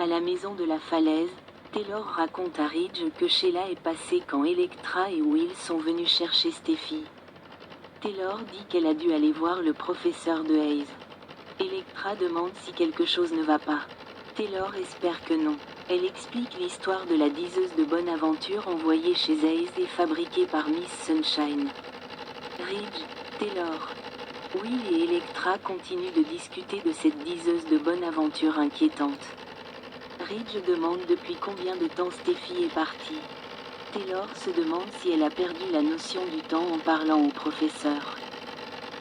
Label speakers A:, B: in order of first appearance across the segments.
A: À la maison de la falaise, Taylor raconte à Ridge que Sheila est passée quand Electra et Will sont venus chercher Steffi. Taylor dit qu'elle a dû aller voir le professeur de Hayes. Electra demande si quelque chose ne va pas. Taylor espère que non. Elle explique l'histoire de la diseuse de bonne aventure envoyée chez Hayes et fabriquée par Miss Sunshine. Ridge, Taylor, Will et Electra continuent de discuter de cette diseuse de bonne aventure inquiétante. Ridge demande depuis combien de temps Steffi est partie. Taylor se demande si elle a perdu la notion du temps en parlant au professeur.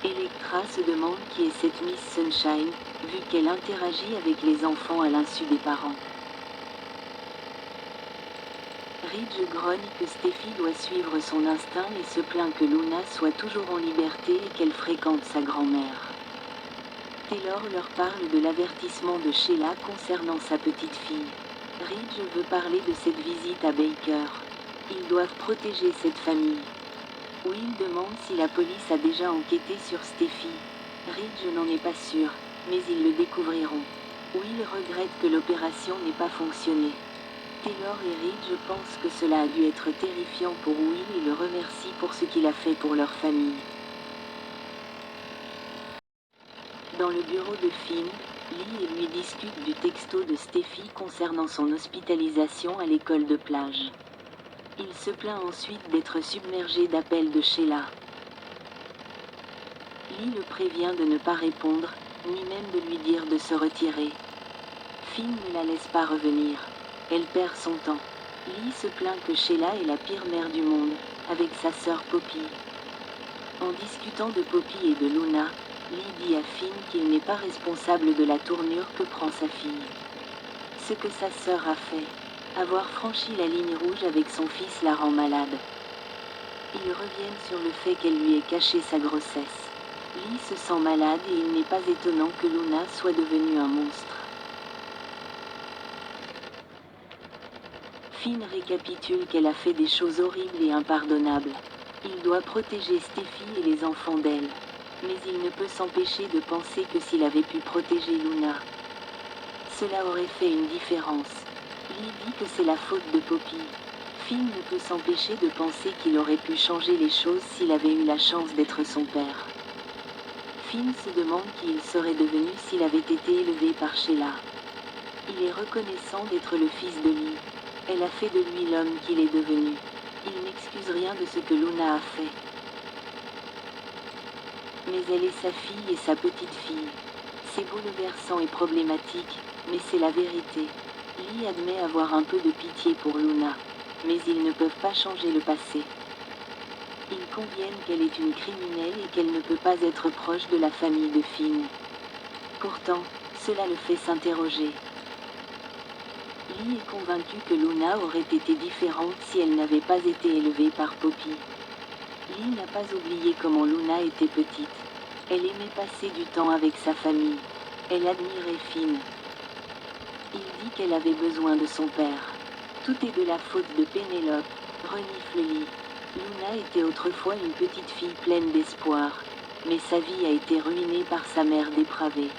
A: Electra se demande qui est cette Miss Sunshine, vu qu'elle interagit avec les enfants à l'insu des parents. Ridge grogne que Steffi doit suivre son instinct et se plaint que Luna soit toujours en liberté et qu'elle fréquente sa grand-mère. Taylor leur parle de l'avertissement de Sheila concernant sa petite fille. Ridge veut parler de cette visite à Baker. Ils doivent protéger cette famille. Will demande si la police a déjà enquêté sur Steffi. Ridge n'en est pas sûr, mais ils le découvriront. Will regrette que l'opération n'ait pas fonctionné. Taylor et Ridge pensent que cela a dû être terrifiant pour Will et le remercient pour ce qu'il a fait pour leur famille. Dans le bureau de Finn, Lee et lui discutent du texto de Steffi concernant son hospitalisation à l'école de plage. Il se plaint ensuite d'être submergé d'appels de Sheila. Lee le prévient de ne pas répondre, ni même de lui dire de se retirer. Finn ne la laisse pas revenir. Elle perd son temps. Lee se plaint que Sheila est la pire mère du monde, avec sa sœur Poppy. En discutant de Poppy et de Luna, Lee dit à Finn qu'il n'est pas responsable de la tournure que prend sa fille. Ce que sa sœur a fait, avoir franchi la ligne rouge avec son fils la rend malade. Ils reviennent sur le fait qu'elle lui ait caché sa grossesse. Lee se sent malade et il n'est pas étonnant que Luna soit devenue un monstre. Finn récapitule qu'elle a fait des choses horribles et impardonnables. Il doit protéger Steffi et les enfants d'elle. Mais il ne peut s'empêcher de penser que s'il avait pu protéger Luna, cela aurait fait une différence. Lee dit que c'est la faute de Poppy. Finn ne peut s'empêcher de penser qu'il aurait pu changer les choses s'il avait eu la chance d'être son père. Finn se demande qui il serait devenu s'il avait été élevé par Sheila. Il est reconnaissant d'être le fils de Lee. Elle a fait de lui l'homme qu'il est devenu. Il n'excuse rien de ce que Luna a fait. Mais elle est sa fille et sa petite-fille. C'est bouleversant et problématique, mais c'est la vérité. Lee admet avoir un peu de pitié pour Luna, mais ils ne peuvent pas changer le passé. Ils conviennent qu'elle est une criminelle et qu'elle ne peut pas être proche de la famille de Finn. Pourtant, cela le fait s'interroger. Lee est convaincu que Luna aurait été différente si elle n'avait pas été élevée par Poppy. Lee n'a pas oublié comment Luna était petite. Elle aimait passer du temps avec sa famille. Elle admirait Finn. Il dit qu'elle avait besoin de son père. Tout est de la faute de Pénélope, renifle Lee. Luna était autrefois une petite fille pleine d'espoir, mais sa vie a été ruinée par sa mère dépravée.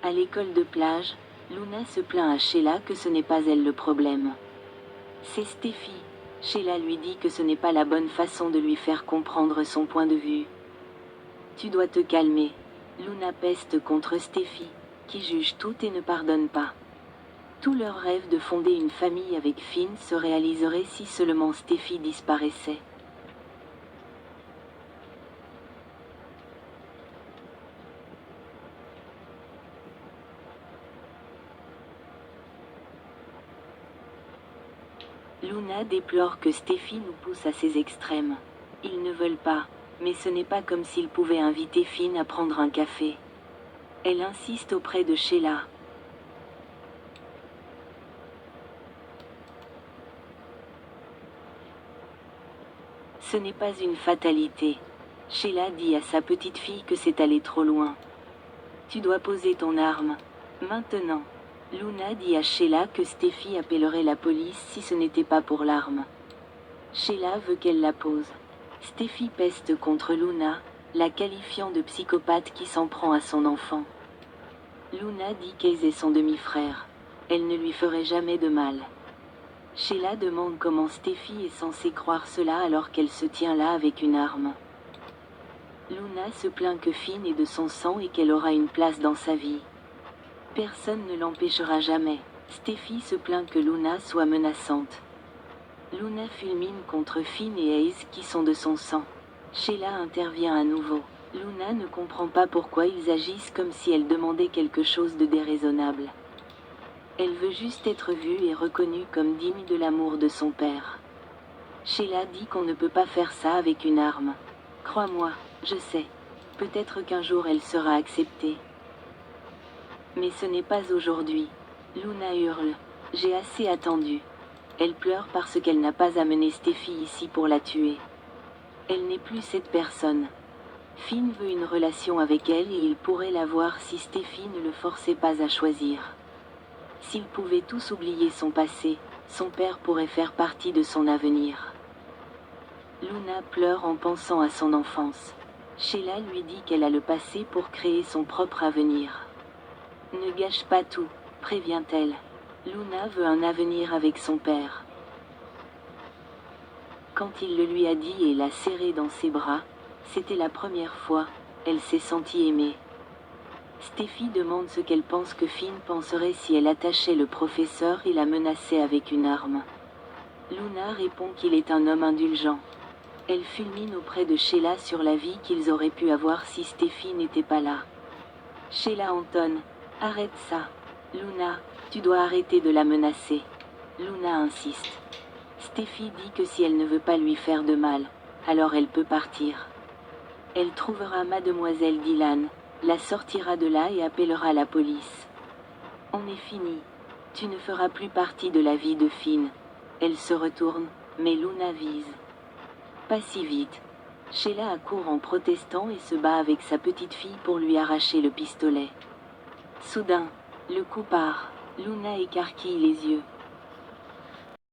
A: À l'école de plage, Luna se plaint à Sheila que ce n'est pas elle le problème. C'est Steffi. Sheila lui dit que ce n'est pas la bonne façon de lui faire comprendre son point de vue. Tu dois te calmer. Luna peste contre Steffi, qui juge tout et ne pardonne pas. Tout leur rêve de fonder une famille avec Finn se réaliserait si seulement Steffi disparaissait. Luna déplore que Steffi nous pousse à ces extrêmes. Ils ne veulent pas, mais ce n'est pas comme s'ils pouvaient inviter Finn à prendre un café. Elle insiste auprès de Sheila. Ce n'est pas une fatalité. Sheila dit à sa petite fille que c'est allé trop loin. Tu dois poser ton arme. Maintenant. Luna dit à Sheila que Steffi appellerait la police si ce n'était pas pour l'arme. Sheila veut qu'elle la pose. Steffi peste contre Luna, la qualifiant de psychopathe qui s'en prend à son enfant. Luna dit qu'Ace est son demi-frère. Elle ne lui ferait jamais de mal. Sheila demande comment Steffi est censée croire cela alors qu'elle se tient là avec une arme. Luna se plaint que Finn est de son sang et qu'elle aura une place dans sa vie. Personne ne l'empêchera jamais. Steffi se plaint que Luna soit menaçante. Luna fulmine contre Finn et Ace qui sont de son sang. Sheila intervient à nouveau. Luna ne comprend pas pourquoi ils agissent comme si elle demandait quelque chose de déraisonnable. Elle veut juste être vue et reconnue comme digne de l'amour de son père. Sheila dit qu'on ne peut pas faire ça avec une arme. Crois-moi, je sais. Peut-être qu'un jour elle sera acceptée. Mais ce n'est pas aujourd'hui. Luna hurle. J'ai assez attendu. Elle pleure parce qu'elle n'a pas amené Steffi ici pour la tuer. Elle n'est plus cette personne. Finn veut une relation avec elle et il pourrait l'avoir si Steffi ne le forçait pas à choisir. S'ils pouvaient tous oublier son passé, son père pourrait faire partie de son avenir. Luna pleure en pensant à son enfance. Sheila lui dit qu'elle a le passé pour créer son propre avenir. Ne gâche pas tout, prévient-elle. Luna veut un avenir avec son père. Quand il le lui a dit et l'a serrée dans ses bras, c'était la première fois, elle s'est sentie aimée. Steffi demande ce qu'elle pense que Finn penserait si elle attachait le professeur et la menaçait avec une arme. Luna répond qu'il est un homme indulgent. Elle fulmine auprès de Sheila sur la vie qu'ils auraient pu avoir si Steffi n'était pas là. Sheila entonne « Arrête ça. Luna, tu dois arrêter de la menacer. » Luna insiste. Steffi dit que si elle ne veut pas lui faire de mal, alors elle peut partir. Elle trouvera mademoiselle Dylan, la sortira de là et appellera la police. On est fini. Tu ne feras plus partie de la vie de Finn. Elle se retourne, mais Luna vise. Pas si vite. Sheila accourt en protestant et se bat avec sa petite fille pour lui arracher le pistolet. Soudain, le coup part. Luna écarquille les yeux.